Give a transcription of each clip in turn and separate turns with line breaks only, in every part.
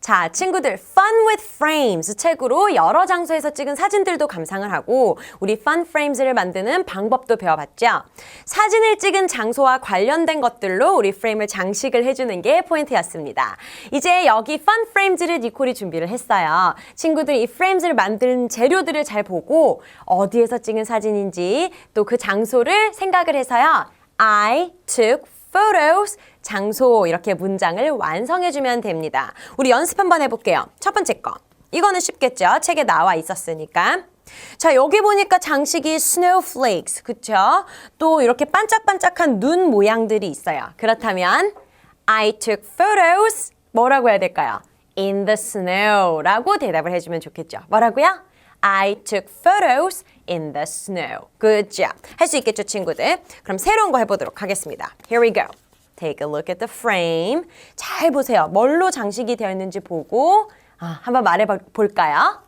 자, 친구들 Fun with Frames 책으로 여러 장소에서 찍은 사진들도 감상을 하고 우리 Fun Frames를 만드는 방법도 배워봤죠. 사진을 찍은 장소와 관련된 것들로 우리 프레임을 장식을 해주는 게 포인트였습니다. 이제 여기 Fun Frames를 니콜이 준비를 했어요. 친구들 이 프레임을 만드는 재료들을 잘 보고 어디에서 찍은 사진인지 또 그 장소를 생각을 해서요. I took photos 장소 이렇게 문장을 완성해주면 됩니다. 우리 연습 한번 해볼게요. 첫 번째 거. 이거는 쉽겠죠? 책에 나와 있었으니까. 자, 여기 보니까 장식이 snowflakes, 그쵸? 또 이렇게 반짝반짝한 눈 모양들이 있어요. 그렇다면 I took photos 뭐라고 해야 될까요? In the snow라고 대답을 해주면 좋겠죠. 뭐라고요? I took photos in the snow. Good job. 할 수 있겠죠, 친구들? 그럼 새로운 거 해보도록 하겠습니다. Here we go. Take a look at the frame. 잘 보세요. 뭘로 장식이 되어 있는지 보고 한번 말해볼까요?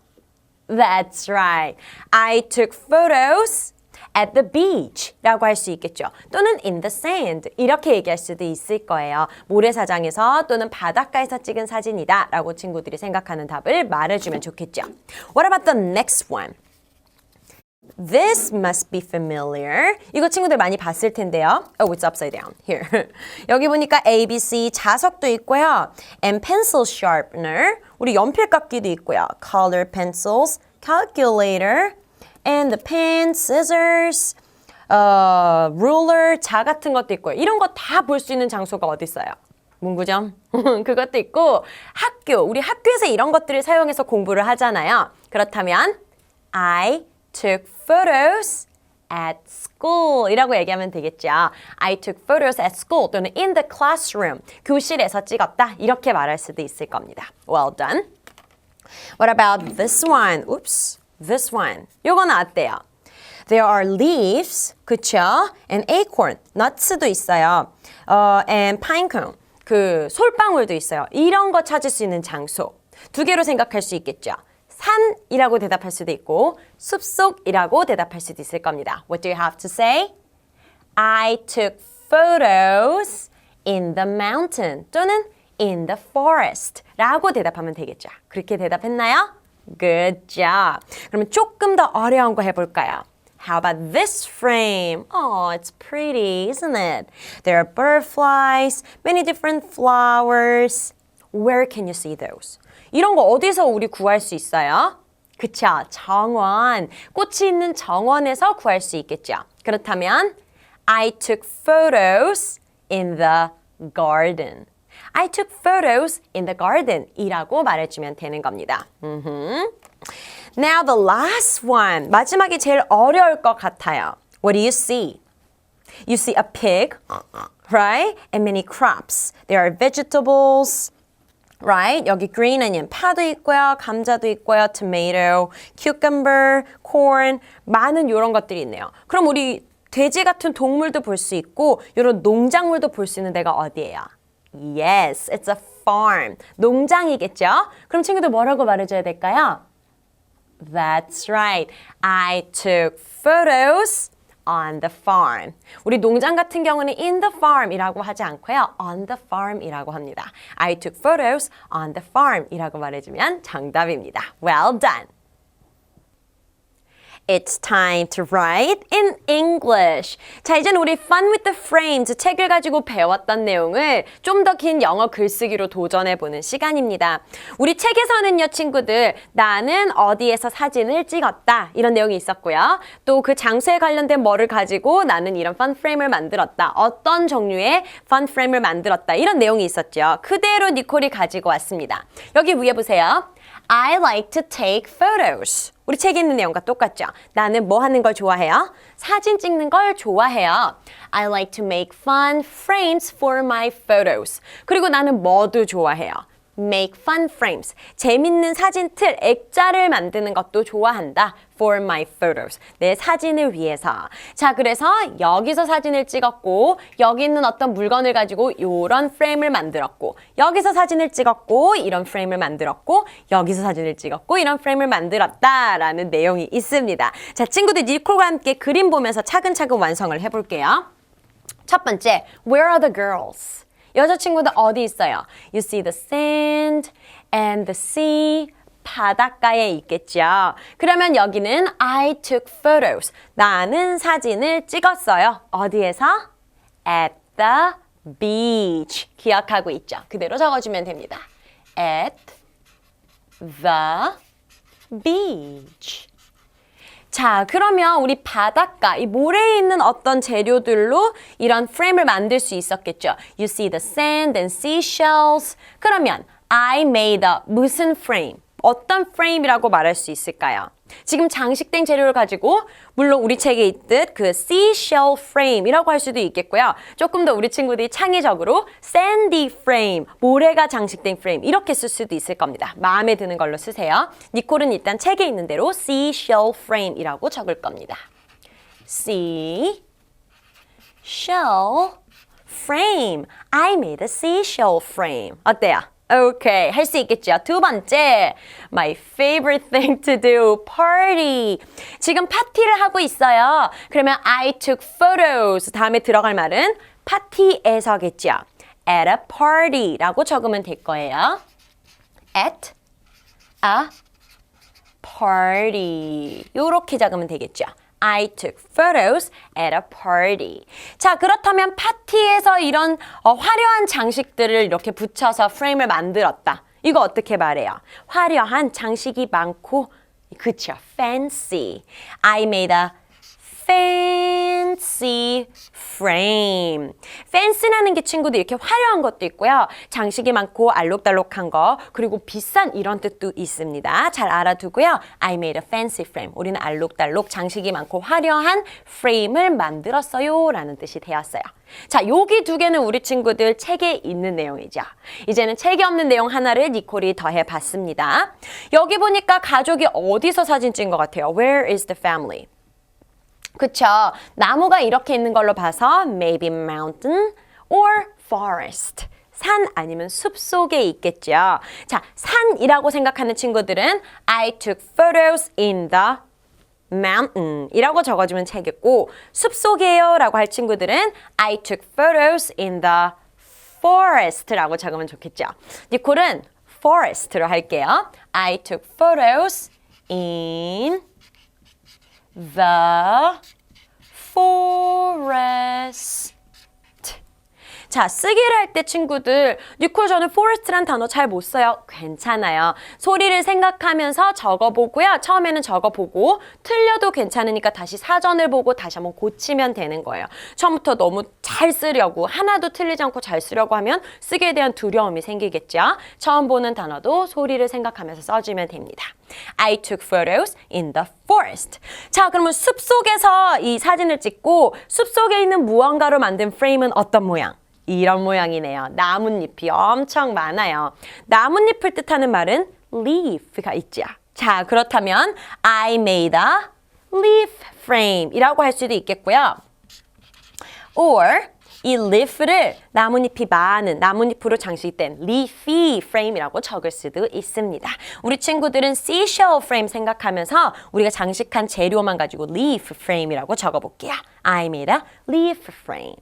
That's right. I took photos at the beach 라고 할 수 있겠죠. 또는 in the sand 이렇게 얘기할 수도 있을 거예요. 모래사장에서 또는 바닷가에서 찍은 사진이다 라고 친구들이 생각하는 답을 말해주면 좋겠죠. What about the next one? This must be familiar. 이거 친구들 많이 봤을 텐데요. Oh, it's upside down. Here. 여기 보니까 A, B, C 자석도 있고요. And pencil sharpener. 우리 연필깎이도 있고요. Color pencils, calculator, and the pen, scissors, ruler, 자 같은 것도 있고요. 이런 거 다 볼 수 있는 장소가 어디 있어요? 문구점. 그것도 있고 학교. 우리 학교에서 이런 것들을 사용해서 공부를 하잖아요. 그렇다면 I took photos at school 이라고 얘기하면 되겠죠. I took photos at school 또는 in the classroom 교실에서 찍었다 이렇게 말할 수도 있을 겁니다. Well done. What about this one? Oops, this one. 요거는 어때요? There are leaves, 그쵸? And acorn, nuts도 있어요. And pine cone, 그 솔방울도 있어요. 이런 거 찾을 수 있는 장소. 두 개로 생각할 수 있겠죠. 산이라고 대답할 수도 있고 숲속이라고 대답할 수도 있을 겁니다. What do you have to say? I took photos in the mountain 또는 in the forest 라고 대답하면 되겠죠. 그렇게 대답했나요? Good job. 그러면 조금 더 어려운 거 해볼까요? How about this frame? Oh, it's pretty, isn't it? There are butterflies, many different flowers. Where can you see those? 이런 거 어디서 우리 구할 수 있어요? 그쵸, 정원. 꽃이 있는 정원에서 구할 수 있겠죠. 그렇다면 I took photos in the garden. I took photos in the garden 이라고 말해주면 되는 겁니다. Now the last one. 마지막이 제일 어려울 것 같아요. What do you see? You see a pig, right? And many crops. There are vegetables. Right? 여기 green onion, 파도 있고요. 감자도 있고요. tomato, cucumber, corn, 많은 이런 것들이 있네요. 그럼 우리 돼지 같은 동물도 볼 수 있고 이런 농작물도 볼 수 있는 데가 어디예요? Yes, it's a farm. 농장이겠죠? 그럼 친구들 뭐라고 말해줘야 될까요? That's right. I took photos on the farm. 우리 농장 같은 경우는 in the farm 이라고 하지 않고요. on the farm 이라고 합니다. I took photos on the farm 이라고 말해주면 정답입니다. Well done. It's time to write in English. 자, 이제는 우리 Fun with the Frames 책을 가지고 배웠던 내용을 좀 더 긴 영어 글쓰기로 도전해보는 시간입니다. 우리 책에서는요, 친구들, 나는 어디에서 사진을 찍었다 이런 내용이 있었고요. 또 그 장소에 관련된 뭐를 가지고 나는 이런 Fun Frame을 만들었다. 어떤 종류의 Fun Frame을 만들었다. 이런 내용이 있었죠. 그대로 니콜이 가지고 왔습니다. 여기 위에 보세요. I like to take photos. 우리 책에 있는 내용과 똑같죠? 나는 뭐 하는 걸 좋아해요? 사진 찍는 걸 좋아해요. I like to make fun frames for my photos. 그리고 나는 뭐도 좋아해요? Make fun frames. 재밌는 사진 틀, 액자를 만드는 것도 좋아한다. For my photos. 내 사진을 위해서. 자, 그래서 여기서 사진을 찍었고 여기 있는 어떤 물건을 가지고 이런 프레임을 만들었고 여기서 사진을 찍었고 이런 프레임을 만들었고 여기서 사진을 찍었고 이런 프레임을 만들었다라는 내용이 있습니다. 자, 친구들 니콜과 함께 그림 보면서 차근차근 완성을 해볼게요. 첫 번째, Where are the girls? 여자친구들 어디 있어요? You see the sand and the sea. 바닷가에 있겠죠. 그러면 여기는 I took photos. 나는 사진을 찍었어요. 어디에서? At the beach. 기억하고 있죠? 그대로 적어주면 됩니다. At the beach. 자, 그러면 우리 바닷가, 이 모래에 있는 어떤 재료들로 이런 프레임을 만들 수 있었겠죠. You see the sand and seashells. 그러면 I made a 무슨 프레임? 어떤 프레임이라고 말할 수 있을까요? 지금 장식된 재료를 가지고 물론 우리 책에 있듯 그 seashell frame이라고 할 수도 있겠고요. 조금 더 우리 친구들이 창의적으로 sandy frame, 모래가 장식된 프레임 이렇게 쓸 수도 있을 겁니다. 마음에 드는 걸로 쓰세요. 니콜은 일단 책에 있는 대로 seashell frame이라고 적을 겁니다. seashell frame. I made a seashell frame. 어때요? 오케이, 할 수 있겠죠. 두 번째, my favorite thing to do, party. 지금 파티를 하고 있어요. 그러면 I took photos. 다음에 들어갈 말은 파티에서겠죠. At a party라고 적으면 될 거예요. At a party. 요렇게 적으면 되겠죠. I took photos at a party. 자, 그렇다면 파티에서 이런 화려한 장식들을 이렇게 붙여서 프레임을 만들었다. 이거 어떻게 말해요? 화려한 장식이 많고, 그쵸? Fancy. I made a fancy frame. fancy라는 게 친구들 이렇게 화려한 것도 있고요. 장식이 많고 알록달록한 거 그리고 비싼 이런 뜻도 있습니다. 잘 알아두고요. I made a fancy frame. 우리는 알록달록 장식이 많고 화려한 프레임을 만들었어요 라는 뜻이 되었어요. 자, 여기 두 개는 우리 친구들 책에 있는 내용이죠. 이제는 책에 없는 내용 하나를 니콜이 더해봤습니다. 여기 보니까 가족이 어디서 사진 찍은 것 같아요? Where is the family? 그쵸? 나무가 이렇게 있는 걸로 봐서 maybe mountain or forest. 산 아니면 숲 속에 있겠죠. 자, 산이라고 생각하는 친구들은 I took photos in the mountain 이라고 적어주면 되겠고 숲 속이에요 라고 할 친구들은 I took photos in the forest 라고 적으면 좋겠죠. 니콜은 forest로 할게요. I took photos in the forest. 자, 쓰기를 할 때 친구들 니콜 저는 forest란 단어 잘 못 써요. 괜찮아요. 소리를 생각하면서 적어보고요. 처음에는 적어보고 틀려도 괜찮으니까 다시 사전을 보고 다시 한번 고치면 되는 거예요. 처음부터 너무 잘 쓰려고 하나도 틀리지 않고 잘 쓰려고 하면 쓰기에 대한 두려움이 생기겠죠. 처음 보는 단어도 소리를 생각하면서 써주면 됩니다. I took photos in the forest. 자, 그러면 숲속에서 이 사진을 찍고 숲속에 있는 무언가로 만든 프레임은 어떤 모양? 이런 모양이네요. 나뭇잎이 엄청 많아요. 나뭇잎을 뜻하는 말은 leaf가 있죠. 자, 그렇다면 I made a leaf frame 이라고 할 수도 있겠고요. or 이 leaf를 나뭇잎이 많은 나뭇잎으로 장식된 leafy frame이라고 적을 수도 있습니다. 우리 친구들은 seashell frame 생각하면서 우리가 장식한 재료만 가지고 leaf frame이라고 적어볼게요. I made a leaf frame.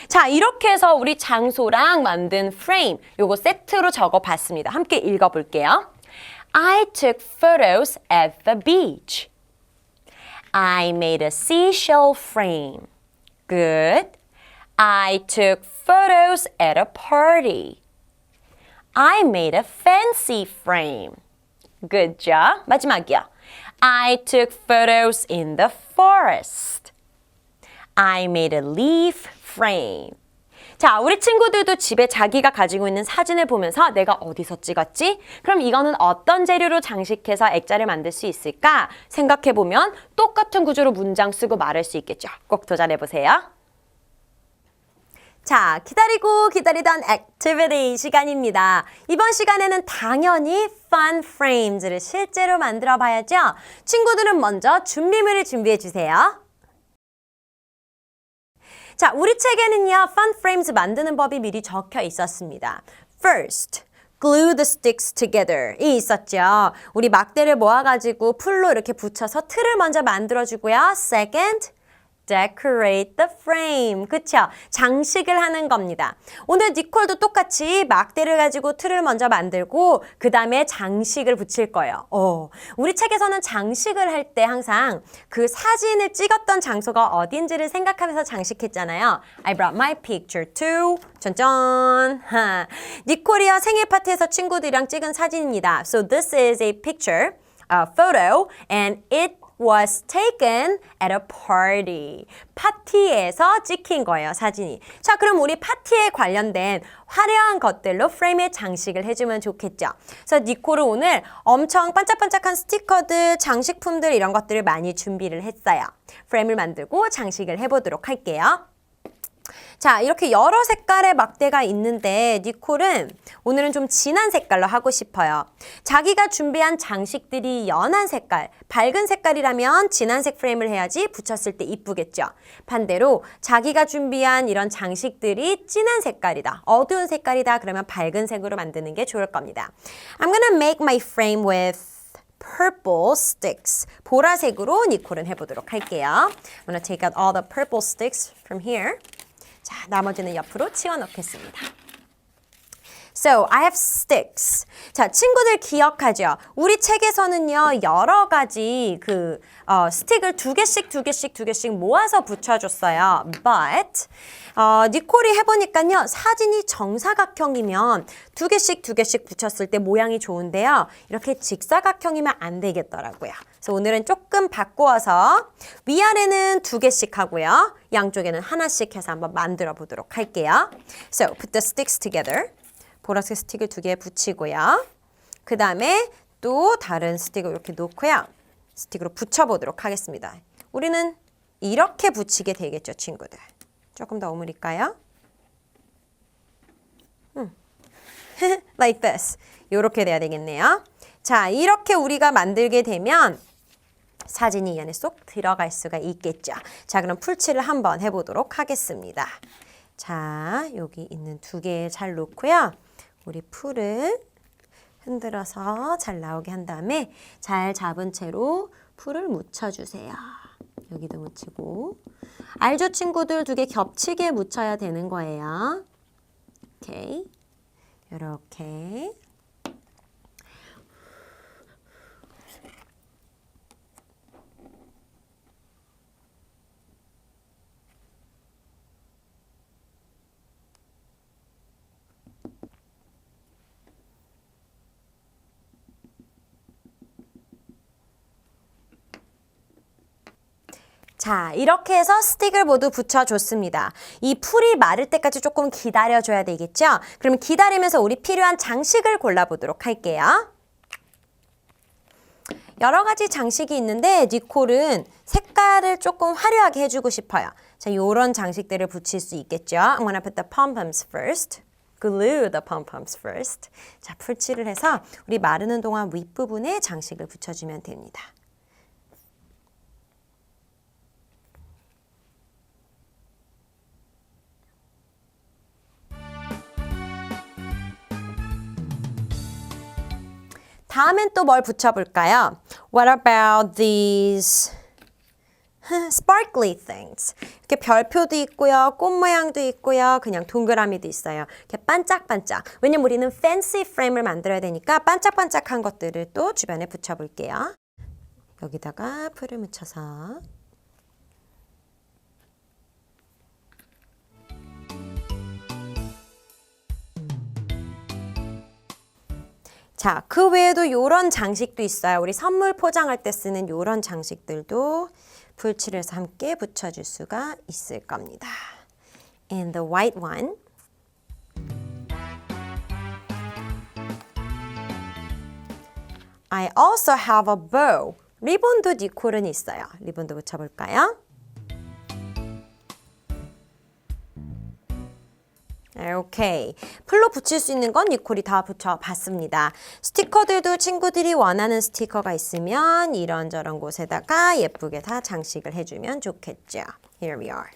자, 이렇게 해서 우리 장소랑 만든 프레임 요거 세트로 적어봤습니다. 함께 읽어볼게요. I took photos at the beach. I made a seashell frame. Good. I took photos at a party. I made a fancy frame. Good job. 마지막이요. I took photos in the forest. I made a leaf frame. 자, 우리 친구들도 집에 자기가 가지고 있는 사진을 보면서 내가 어디서 찍었지? 그럼 이거는 어떤 재료로 장식해서 액자를 만들 수 있을까? 생각해보면 똑같은 구조로 문장 쓰고 말할 수 있겠죠. 꼭 도전해보세요. 자, 기다리고 기다리던 액티비티 시간입니다. 이번 시간에는 당연히 fun frames를 실제로 만들어 봐야죠. 친구들은 먼저 준비물을 준비해 주세요. 자, 우리 책에는요, fun frames 만드는 법이 미리 적혀 있었습니다. First, glue the sticks together 이 있었죠. 우리 막대를 모아가지고 풀로 이렇게 붙여서 틀을 먼저 만들어주고요. Second, decorate the frame. 그쵸? 장식을 하는 겁니다. 오늘 니콜도 똑같이 막대를 가지고 틀을 먼저 만들고 그 다음에 장식을 붙일 거예요. 우리 책에서는 장식을 할 때 항상 그 사진을 찍었던 장소가 어딘지를 생각하면서 장식했잖아요. I brought my picture too. 짠짠. 니콜이요 생일 파티에서 친구들이랑 찍은 사진입니다. So this is a picture, a photo, and it was taken at a party. 파티에서 찍힌 거예요, 사진이. 자, 그럼 우리 파티에 관련된 화려한 것들로 프레임에 장식을 해주면 좋겠죠. 그래서 니콜은 오늘 엄청 반짝반짝한 스티커들, 장식품들 이런 것들을 많이 준비를 했어요. 프레임을 만들고 장식을 해보도록 할게요. 자, 이렇게 여러 색깔의 막대가 있는데 니콜은 오늘은 좀 진한 색깔로 하고 싶어요. 자기가 준비한 장식들이 연한 색깔, 밝은 색깔이라면 진한색 프레임을 해야지 붙였을 때 이쁘겠죠. 반대로 자기가 준비한 이런 장식들이 진한 색깔이다, 어두운 색깔이다 그러면 밝은 색으로 만드는 게 좋을 겁니다. I'm gonna make my frame with purple sticks. 보라색으로 니콜은 해보도록 할게요. I'm gonna take out all the purple sticks from here. 자, 나머지는 옆으로 치워 놓겠습니다. So, I have sticks. 자, 친구들 기억하죠? 우리 책에서는요, 여러 가지 스틱을 두 개씩 모아서 붙여줬어요. But, 니콜이 해보니까요, 사진이 정사각형이면 두 개씩 붙였을 때 모양이 좋은데요. 이렇게 직사각형이면 안 되겠더라고요. 그래서 오늘은 조금 바꾸어서 위아래는 두 개씩 하고요. 양쪽에는 하나씩 해서 한번 만들어 보도록 할게요. So, put the sticks together. 보라색 스틱을 두 개 붙이고요. 그 다음에 또 다른 스틱을 이렇게 놓고요. 스틱으로 붙여보도록 하겠습니다. 우리는 이렇게 붙이게 되겠죠, 친구들. 조금 더 오므릴까요? Like this. 이렇게 돼야 되겠네요. 자, 이렇게 우리가 만들게 되면 사진이 이 안에 쏙 들어갈 수가 있겠죠. 자, 그럼 풀칠을 한번 해보도록 하겠습니다. 자, 여기 있는 두 개 잘 놓고요. 우리 풀을 흔들어서 잘 나오게 한 다음에 잘 잡은 채로 풀을 묻혀주세요. 여기도 묻히고. 알죠, 친구들? 두 개 겹치게 묻혀야 되는 거예요. 오케이. 이렇게. 자, 이렇게 해서 스틱을 모두 붙여줬습니다. 이 풀이 마를 때까지 조금 기다려줘야 되겠죠? 그럼 기다리면서 우리 필요한 장식을 골라보도록 할게요. 여러 가지 장식이 있는데 니콜은 색깔을 조금 화려하게 해주고 싶어요. 자, 이런 장식들을 붙일 수 있겠죠? I'm gonna put the pom-poms first. Glue the pom-poms first. 자, 풀칠을 해서 우리 마르는 동안 윗부분에 장식을 붙여주면 됩니다. 다음엔 또 뭘 붙여볼까요? What about these sparkly things? 이렇게 별표도 있고요, 꽃 모양도 있고요, 그냥 동그라미도 있어요. 이렇게 반짝반짝. 왜냐면 우리는 fancy frame을 만들어야 되니까 반짝반짝한 것들을 또 주변에 붙여볼게요. 여기다가 풀을 묻혀서. 자, 그 외에도 이런 장식도 있어요. 우리 선물 포장할 때 쓰는 이런 장식들도 풀칠해서 함께 붙여줄 수가 있을 겁니다. And the white one. I also have a bow. 리본도 니콜은 있어요. 리본도 붙여볼까요? 오케이. 풀로 붙일 수 있는 건 니콜이 다 붙여봤습니다. 스티커들도 친구들이 원하는 스티커가 있으면 이런저런 곳에다가 예쁘게 다 장식을 해주면 좋겠죠. Here we are.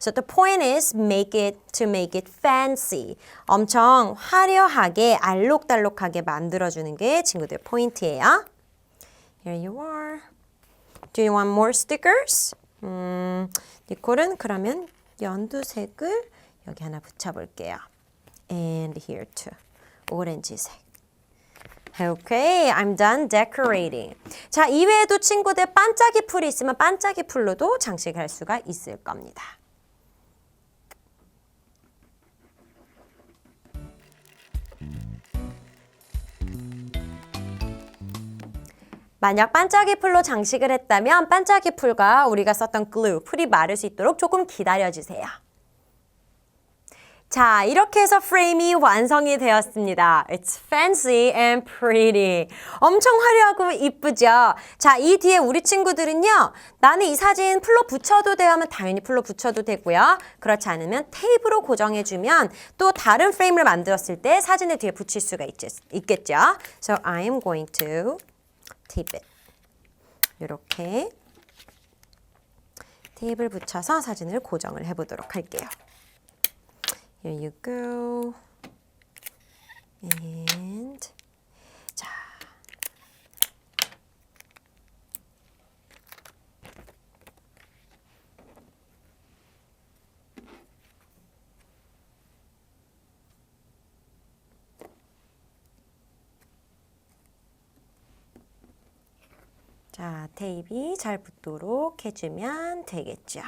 So the point is to make it fancy. 엄청 화려하게 알록달록하게 만들어주는 게 친구들 포인트예요. Here you are. Do you want more stickers? 니콜은 그러면 연두색을 여기 하나 붙여볼게요. And here too. 오렌지색. Okay, I'm done decorating. 자, 이외에도 친구들 반짝이 풀이 있으면 반짝이 풀로도 장식할 수가 있을 겁니다. 만약 반짝이 풀로 장식을 했다면 반짝이 풀과 우리가 썼던 glue, 풀이 마를 수 있도록 조금 기다려주세요. 자, 이렇게 해서 프레임이 완성이 되었습니다. It's fancy and pretty. 엄청 화려하고 이쁘죠? 자, 이 뒤에 우리 친구들은요. 나는 이 사진 풀로 붙여도 돼요 하면 당연히 풀로 붙여도 되고요. 그렇지 않으면 테이프로 고정해주면 또 다른 프레임을 만들었을 때 사진을 뒤에 붙일 수가 있겠죠? So I am going to tape it. 이렇게 테이프를 붙여서 사진을 고정을 해보도록 할게요. Here you go. And 자. 자, 테이프가 잘 붙도록 해주면 되겠죠.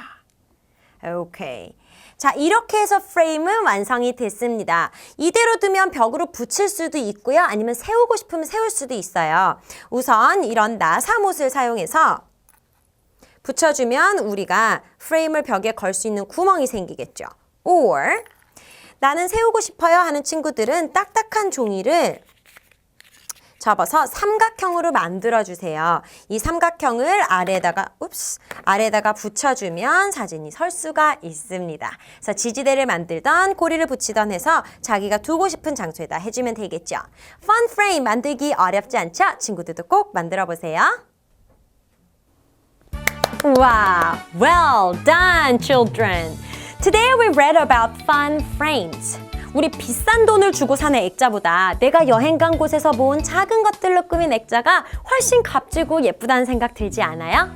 오케이. 자, 이렇게 해서 프레임은 완성이 됐습니다. 이대로 두면 벽으로 붙일 수도 있고요. 아니면 세우고 싶으면 세울 수도 있어요. 우선 이런 나사못을 사용해서 붙여주면 우리가 프레임을 벽에 걸 수 있는 구멍이 생기겠죠. Or 나는 세우고 싶어요 하는 친구들은 딱딱한 종이를 접어서 삼각형으로 만들어주세요. 이 삼각형을 아래에다가 붙여주면 사진이 설 수가 있습니다. 그래서 지지대를 만들던 고리를 붙이던 해서 자기가 두고 싶은 장소에다 해주면 되겠죠. Fun frame 만들기 어렵지 않죠? 친구들도 꼭 만들어보세요. Wow, well done, children. Today we read about fun frames. 우리 비싼 돈을 주고 사는 액자보다 내가 여행 간 곳에서 모은 작은 것들로 꾸민 액자가 훨씬 값지고 예쁘다는 생각 들지 않아요?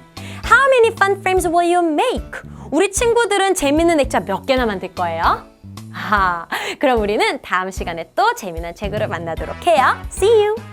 How many fun frames will you make? 우리 친구들은 재밌는 액자 몇 개나 만들 거예요? 그럼 우리는 다음 시간에 또 재미난 책으로 만나도록 해요. See you!